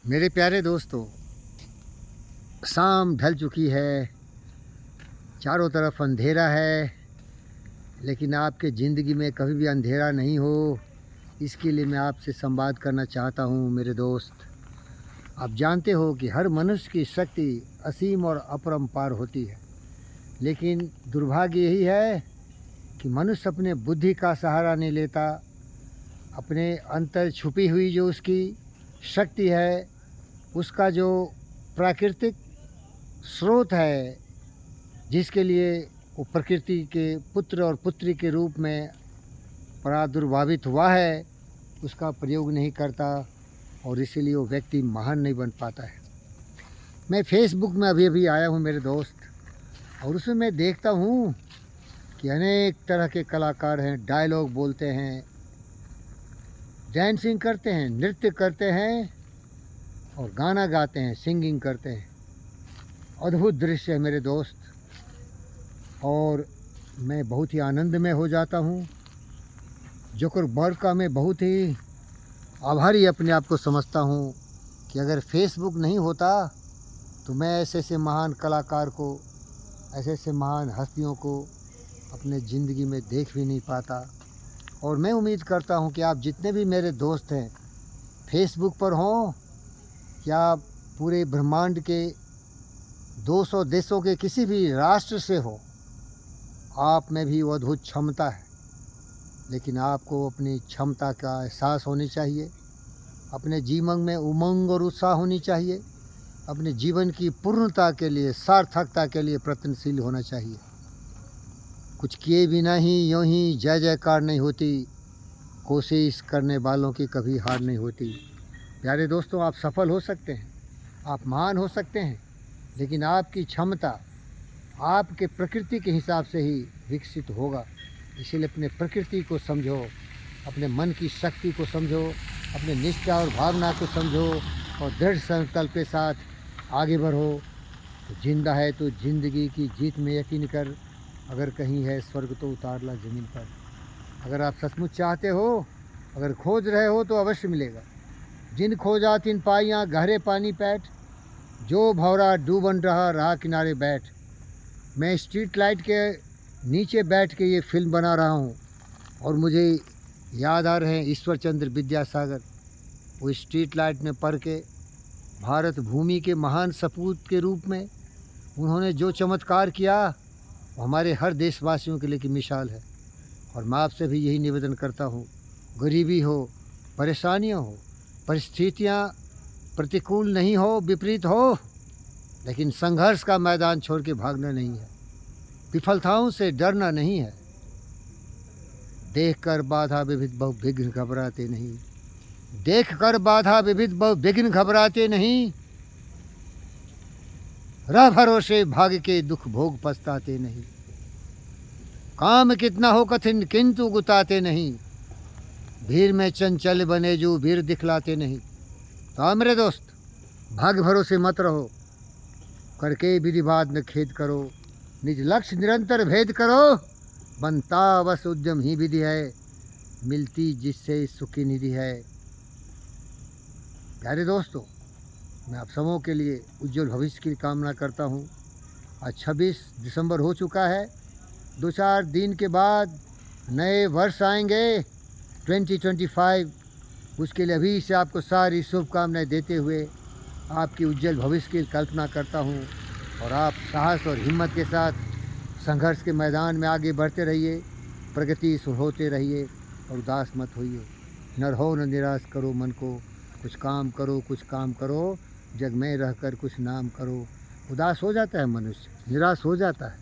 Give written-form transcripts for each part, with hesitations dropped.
मेरे प्यारे दोस्तों, शाम ढल चुकी है, चारों तरफ अंधेरा है, लेकिन आपके ज़िंदगी में कभी भी अंधेरा नहीं हो, इसके लिए मैं आपसे संवाद करना चाहता हूँ। मेरे दोस्त, आप जानते हो कि हर मनुष्य की शक्ति असीम और अपरंपार होती है, लेकिन दुर्भाग्य यही है कि मनुष्य अपने बुद्धि का सहारा नहीं लेता। अपने अंतर छुपी हुई जो उसकी शक्ति है, उसका जो प्राकृतिक स्रोत है, जिसके लिए वो प्रकृति के पुत्र और पुत्री के रूप में प्रादुर्भावित हुआ है, उसका प्रयोग नहीं करता और इसीलिए वो व्यक्ति महान नहीं बन पाता है। मैं फेसबुक में अभी अभी आया हूँ मेरे दोस्त, और उसमें मैं देखता हूँ कि अनेक तरह के कलाकार हैं, डायलॉग बोलते हैं, डांसिंग करते हैं, नृत्य करते हैं और गाना गाते हैं, सिंगिंग करते हैं। अद्भुत दृश्य है मेरे दोस्त, और मैं बहुत ही आनंद में हो जाता हूँ। जोकर वर्ग का मैं बहुत ही आभारी अपने आप को समझता हूँ कि अगर फेसबुक नहीं होता तो मैं ऐसे ऐसे महान कलाकार को, ऐसे ऐसे महान हस्तियों को अपने ज़िंदगी में देख भी नहीं पाता। और मैं उम्मीद करता हूँ कि आप जितने भी मेरे दोस्त हैं, फेसबुक पर हों या पूरे ब्रह्मांड के 200 देशों के किसी भी राष्ट्र से हो, आप में भी वो अद्भुत क्षमता है, लेकिन आपको अपनी क्षमता का एहसास होनी चाहिए। अपने जीवन में उमंग और उत्साह होनी चाहिए। अपने जीवन की पूर्णता के लिए, सार्थकता के लिए प्रयत्नशील होना चाहिए। कुछ किए बिना ही यूँ ही जय जयकार नहीं होती। कोशिश करने वालों की कभी हार नहीं होती। प्यारे दोस्तों, आप सफल हो सकते हैं, आप महान हो सकते हैं, लेकिन आपकी क्षमता आपके प्रकृति के हिसाब से ही विकसित होगा। इसीलिए अपने प्रकृति को समझो, अपने मन की शक्ति को समझो, अपने निष्ठा और भावना को समझो और दृढ़ संकल्प के साथ आगे बढ़ो। तो जिंदा है तो ज़िंदगी की जीत में यकीन कर, अगर कहीं है स्वर्ग तो उतार ला ज़मीन पर। अगर आप सचमुच चाहते हो, अगर खोज रहे हो तो अवश्य मिलेगा। जिन खोजा तिन पाइयाँ गहरे पानी पैठ, जो भौरा डूबन रहा किनारे बैठ। मैं स्ट्रीट लाइट के नीचे बैठ के ये फिल्म बना रहा हूँ, और मुझे याद आ रहे हैं ईश्वर चंद्र विद्यासागर। वो स्ट्रीट लाइट में पढ़ के भारत भूमि के महान सपूत के रूप में उन्होंने जो चमत्कार किया, वो हमारे हर देशवासियों के लिए की मिसाल है। और मैं आपसे भी यही निवेदन करता हूँ, गरीबी हो, परेशानियाँ हो, परिस्थितियाँ प्रतिकूल नहीं हो, विपरीत हो, लेकिन संघर्ष का मैदान छोड़ के भागना नहीं है। विफलताओं से डरना नहीं है। देख कर बाधा विविध बहु विघ्न घबराते नहीं। देख कर बाधा विविध बहु विघ्न घबराते नहीं। रह भरोसे भाग्य के दुख भोग पछताते नहीं। काम कितना हो कठिन किंतु गुताते नहीं। भीड़ में चंचल बने जो भीड़ दिखलाते नहीं। तो मेरे दोस्त, भाग्य भरोसे मत रहो, करके विधिवाद न खेद करो। निज लक्ष्य निरंतर भेद करो। बनता बस उद्यम ही विधि है, मिलती जिससे सुखी निधि है। प्यारे दोस्तों, मैं आप सबों के लिए उज्जवल भविष्य की कामना करता हूँ। आज 26 दिसंबर हो चुका है। 2-4 दिन के बाद नए वर्ष आएंगे 2025। उसके लिए अभी से आपको सारी शुभकामनाएं देते हुए आपकी उज्जवल भविष्य की कल्पना करता हूँ। और आप साहस और हिम्मत के साथ संघर्ष के मैदान में आगे बढ़ते रहिए, प्रगति होते रहिए और उदास मत होइए। न रहो न निराश करो मन को, कुछ काम करो, जग में रहकर कुछ नाम करो। उदास हो जाता है मनुष्य, निराश हो जाता है,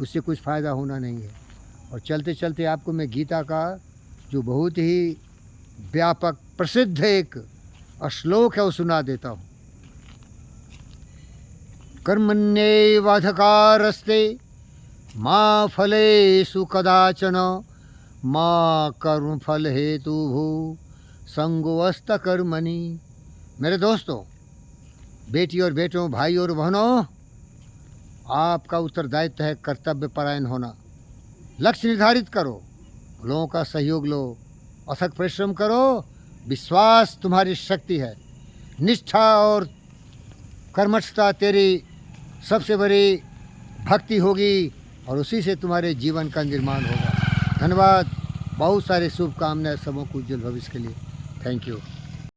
उससे कुछ फ़ायदा होना नहीं है। और चलते चलते आपको मैं गीता का जो बहुत ही व्यापक प्रसिद्ध एक श्लोक है वो सुना देता हूँ। कर्मण्येवाधिकारस्ते मा फलेषु कदाचन, माँ कर्म फल हेतुभू संगोऽस्त कर्मणि। मेरे दोस्तों, बेटी और बेटों, भाई और बहनों, आपका उत्तरदायित्व है कर्तव्य परायण होना। लक्ष्य निर्धारित करो, लोगों का सहयोग लो, अथक परिश्रम करो। विश्वास तुम्हारी शक्ति है। निष्ठा और कर्मठता तेरी सबसे बड़ी भक्ति होगी और उसी से तुम्हारे जीवन का निर्माण होगा। धन्यवाद। बहुत सारे शुभकामनाएं सबों को उज्जवल भविष्य के लिए। Thank you.